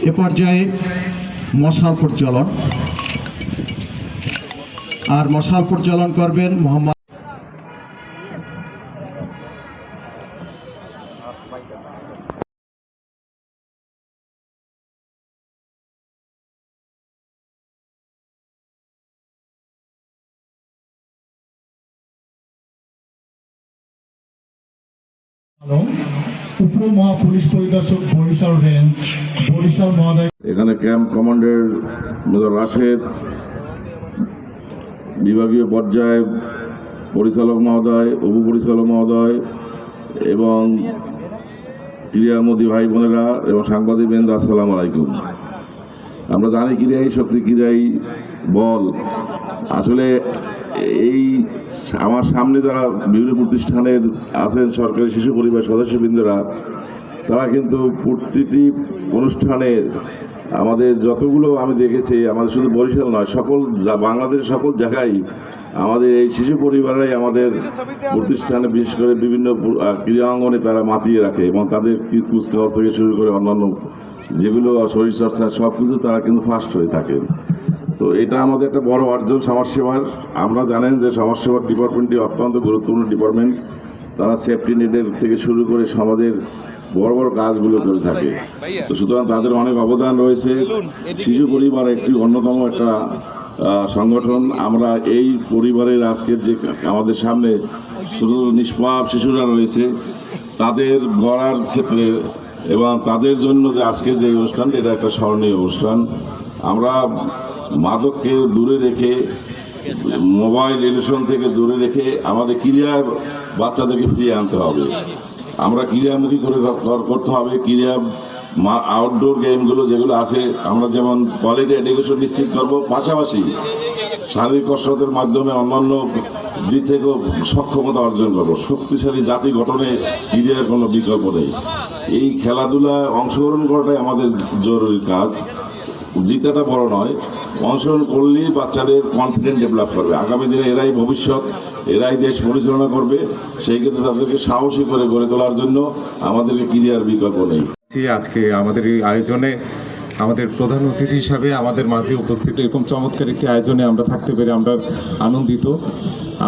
এ পর্যায়ে মশাল প্রজ্বলন, আর মশাল প্রজ্বলন করবেন মোহাম্মদ উপমহাপুলিশ পরিদর্শক বরিশাল রেঞ্জ বরিশাল মহোদয়। এখানে ক্যাম্প কমান্ডার মেজর রাশেদ, বিভাগীয় পর্যায়ে পরিচালক মহোদয়, উপপরিচালক মহোদয় এবং ক্রীড়ামোদী ভাই বোনেরা এবং সাংবাদিক বৃন্দ, আসসালামু আলাইকুম। আমরা জানি ক্রীড়াই শক্তি, ক্রীড়াই বল। আসলে এই আমার সামনে যারা বিভিন্ন প্রতিষ্ঠানের আছেন, সরকারি শিশু পরিবার সদস্যবৃন্দরা, তারা কিন্তু প্রতিটি অনুষ্ঠানে আমাদের যতগুলো আমি দেখেছি, আমাদের শুধু বরিশাল নয়, সকল বাংলাদেশের সকল জায়গায় আমাদের এই শিশু পরিবারাই আমাদের প্রতিষ্ঠানে বিশেষ করে বিভিন্ন ক্রীড়াঙ্গনে তারা মাতিয়ে রাখে এবং তাদের কুচকাওয়াজ থেকে শুরু করে অন্যান্য যেগুলো শরীরচর্চা সব কিছু তারা কিন্তু ফার্স্ট হয়ে থাকে। তো এটা আমাদের একটা বড় অর্জন সমাজসেবার। আমরা জানেন যে সমাজসেবার ডিপার্টমেন্টটি অত্যন্ত গুরুত্বপূর্ণ ডিপার্টমেন্ট। তারা সেফটি নেটের থেকে শুরু করে সমাজের বড় বড় কাজগুলো করে থাকে। তো সুতরাং তাদের অনেক অবদান রয়েছে। শিশু পরিবার একটি অন্যতম একটা সংগঠন। আমরা এই পরিবারের আজকের যে আমাদের সামনে ছোট নিষ্পাপ শিশুরা রয়েছে, তাদের গড়ার ক্ষেত্রে এবং তাদের জন্য যে আজকের যে অনুষ্ঠানটি, এটা একটা স্মরণীয় অনুষ্ঠান। আমরা মাদককে দূরে রেখে, মোবাইল রিলেশন থেকে দূরে রেখে আমাদের ক্রীড়া বাচ্চাদেরকে ফিরিয়ে আনতে হবে। আমরা ক্রীড়ামুখী করে করতে হবে। ক্রীড়া আউটডোর গেমগুলো যেগুলো আছে, আমরা যেমন কোয়ালিটি এডুকেশন নিশ্চিত করবো, পাশাপাশি শারীরিক কসরতের মাধ্যমে অন্যান্য দিক থেকেও সক্ষমতা অর্জন করবো। শক্তিশালী জাতি গঠনে ক্রীড়ার কোনো বিকল্প নেই। এই খেলাধুলায় অংশগ্রহণ করাটাই আমাদের জরুরি কাজ। জিতাটা বড় নয়, অংশগ্রহণ করলেই বাচ্চাদের কনফিডেন্ট ডেভেলপ করবে। আগামী দিনে এরাই ভবিষ্যৎ, এরাই দেশ পরিচালনা করবে। সেই ক্ষেত্রে তাদেরকে সাহসী করে গড়ে তোলার জন্য আমাদেরকে ক্রীড়ার বিকল্প নেই। আজকে আমাদের এই আয়োজনে আমাদের প্রধান অতিথি হিসাবে আমাদের মাঝে উপস্থিত এরকম চমৎকার একটি আয়োজনে আমরা থাকতে পেরে আমরা আনন্দিত।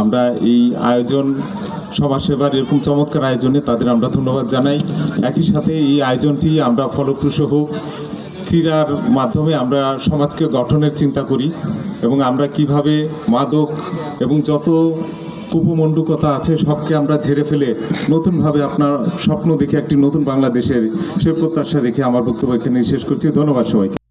আমরা এই আয়োজন সমাজসেবার এরকম চমৎকার আয়োজনে তাদের আমরা ধন্যবাদ জানাই। একই সাথে এই আয়োজনটি আমরা ফলপ্রসূ হোক, ক্রীড়ার মাধ্যমে আমরা সমাজকে গঠনের চিন্তা করি এবং আমরা কিভাবে মাদক এবং যত কুপমণ্ডুকতা আছে সবকে আমরা ঝেড়ে ফেলে নতুনভাবে আপনার স্বপ্ন দেখে একটি নতুন বাংলাদেশের সে প্রত্যাশা রেখে আমার বক্তব্য এখানে শেষ করছি। ধন্যবাদ সবাইকে।